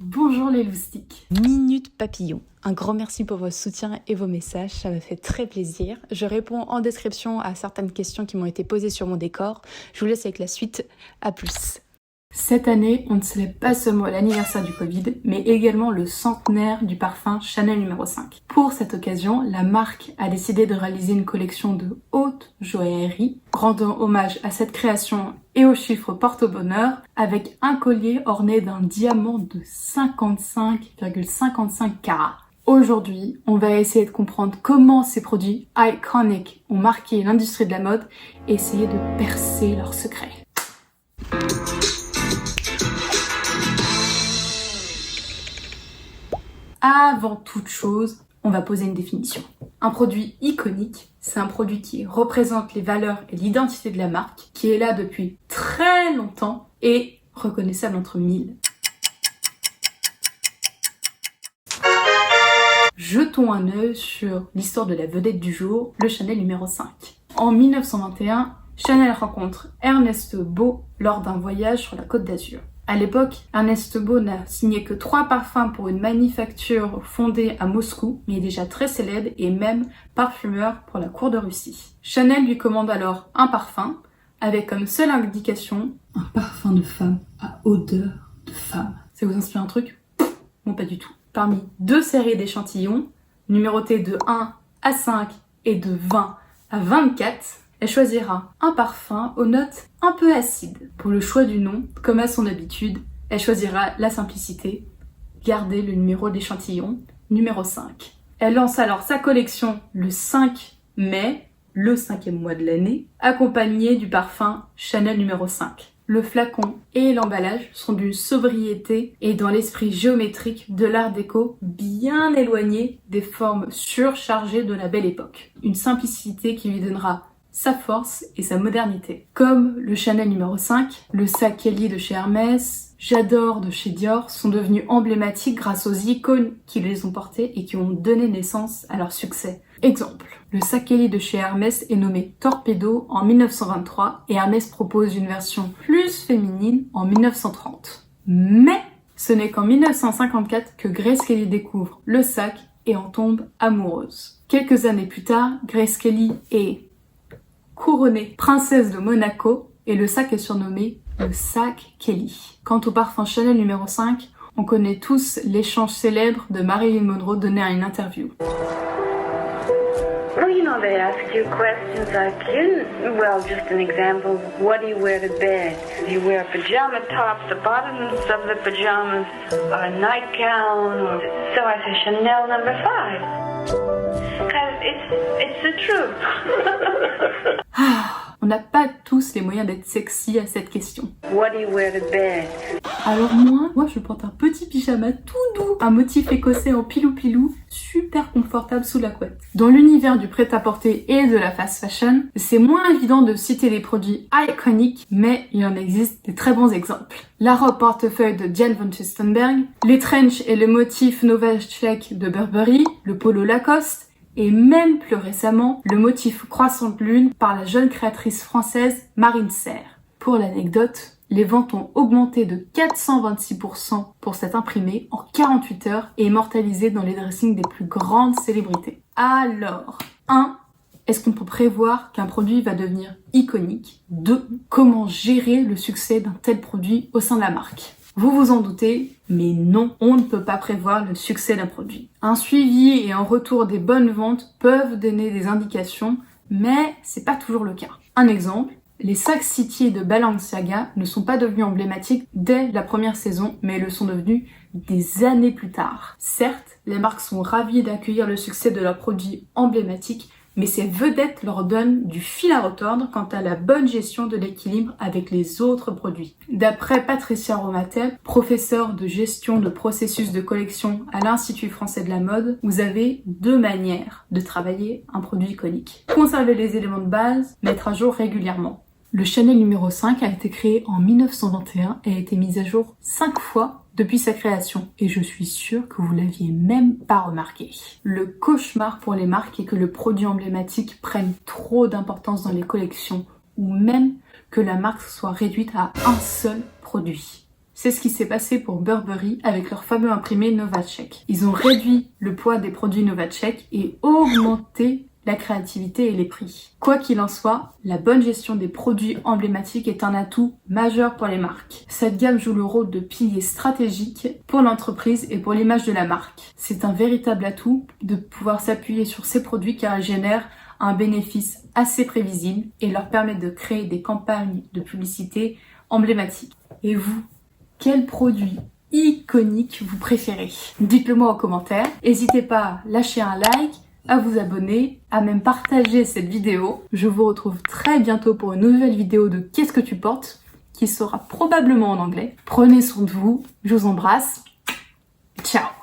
Bonjour les loustiques. Minute Papillon. Un grand merci pour votre soutien et vos messages, ça me fait très plaisir. Je réponds en description à certaines questions qui m'ont été posées sur mon décor. Je vous laisse avec la suite, à plus. Cette année, on ne célèbre pas seulement l'anniversaire du Covid, mais également le centenaire du parfum Chanel numéro 5. Pour cette occasion, la marque a décidé de réaliser une collection de haute joaillerie, rendant hommage à cette création et aux chiffres porte-bonheur, avec un collier orné d'un diamant de 55,55 carats. Aujourd'hui, on va essayer de comprendre comment ces produits iconiques ont marqué l'industrie de la mode et essayer de percer leurs secrets. Avant toute chose, on va poser une définition. Un produit iconique, c'est un produit qui représente les valeurs et l'identité de la marque, qui est là depuis très longtemps et reconnaissable entre mille. Jetons un œil sur l'histoire de la vedette du jour, le Chanel numéro 5. En 1921, Chanel rencontre Ernest Beau lors d'un voyage sur la Côte d'Azur. À l'époque, Ernest Beau n'a signé que 3 parfums pour une manufacture fondée à Moscou, mais est déjà très célèbre et même parfumeur pour la cour de Russie. Chanel lui commande alors un parfum, avec comme seule indication un parfum de femme à odeur de femme. Ça vous inspire un truc? Non, pas du tout. Parmi 2 séries d'échantillons, numérotées de 1 à 5 et de 20 à 24, elle choisira un parfum aux notes un peu acides. Pour le choix du nom, comme à son habitude, elle choisira la simplicité, garder le numéro d'échantillon, numéro 5. Elle lance alors sa collection le 5 mai, le 5e mois de l'année, accompagnée du parfum Chanel numéro 5. Le flacon et l'emballage sont d'une sobriété et dans l'esprit géométrique de l'art déco bien éloigné des formes surchargées de la belle époque. Une simplicité qui lui donnera sa force et sa modernité. Comme le Chanel numéro 5, le sac Kelly de chez Hermès, J'adore de chez Dior sont devenus emblématiques grâce aux icônes qui les ont portés et qui ont donné naissance à leur succès. Exemple, le sac Kelly de chez Hermès est nommé Torpedo en 1923 et Hermès propose une version plus féminine en 1930. Mais ce n'est qu'en 1954 que Grace Kelly découvre le sac et en tombe amoureuse. Quelques années plus tard, Grace Kelly est couronnée princesse de Monaco et le sac est surnommé le sac Kelly. Quant au parfum Chanel numéro 5, on connaît tous l'échange célèbre de Marilyn Monroe donné à une interview. Well, they ask you questions like, just an example, what do you wear to bed? Do you wear pajama tops, the bottoms of the pajamas, or a nightgown? So I say Chanel number 5. Because it's the truth. On n'a pas tous les moyens d'être sexy à cette question. What do you wear to bed? Alors moi je porte un petit pyjama tout doux, un motif écossais en pilou-pilou, super confortable sous la couette. Dans l'univers du prêt-à-porter et de la fast fashion, c'est moins évident de citer les produits iconiques, mais il en existe des très bons exemples. La robe portefeuille de Diane von Furstenberg, les trench et le motif Novacek de Burberry, le polo Lacoste, et même plus récemment, le motif croissant de lune par la jeune créatrice française Marine Serre. Pour l'anecdote, les ventes ont augmenté de 426% pour cet imprimé en 48 heures et immortalisé dans les dressings des plus grandes célébrités. Alors, 1. Est-ce qu'on peut prévoir qu'un produit va devenir iconique? 2. Comment gérer le succès d'un tel produit au sein de la marque? Vous vous en doutez, mais non, on ne peut pas prévoir le succès d'un produit. Un suivi et un retour des bonnes ventes peuvent donner des indications, mais c'est pas toujours le cas. Un exemple, les sacs City de Balenciaga ne sont pas devenus emblématiques dès la première saison, mais le sont devenus des années plus tard. Certes, les marques sont ravies d'accueillir le succès de leurs produits emblématiques, mais ces vedettes leur donnent du fil à retordre quant à la bonne gestion de l'équilibre avec les autres produits. D'après Patricia Romatel, professeure de gestion de processus de collection à l'Institut français de la mode, vous avez 2 manières de travailler un produit iconique. Conserver les éléments de base, mettre à jour régulièrement. Le Chanel numéro 5 a été créé en 1921 et a été mis à jour 5 fois depuis sa création, et je suis sûre que vous l'aviez même pas remarqué. Le cauchemar pour les marques est que le produit emblématique prenne trop d'importance dans les collections, ou même que la marque soit réduite à un seul produit. C'est ce qui s'est passé pour Burberry avec leur fameux imprimé Novacek. Ils ont réduit le poids des produits Novacek et augmenté la créativité et les prix. Quoi qu'il en soit, la bonne gestion des produits emblématiques est un atout majeur pour les marques. Cette gamme joue le rôle de pilier stratégique pour l'entreprise et pour l'image de la marque. C'est un véritable atout de pouvoir s'appuyer sur ces produits car ils génèrent un bénéfice assez prévisible et leur permettent de créer des campagnes de publicité emblématiques. Et vous, quel produit iconique vous préférez? Dites-le moi en commentaire. N'hésitez pas à lâcher un like, à vous abonner, à même partager cette vidéo. Je vous retrouve très bientôt pour une nouvelle vidéo de Qu'est-ce que tu portes, qui sera probablement en anglais. Prenez soin de vous, je vous embrasse. Ciao!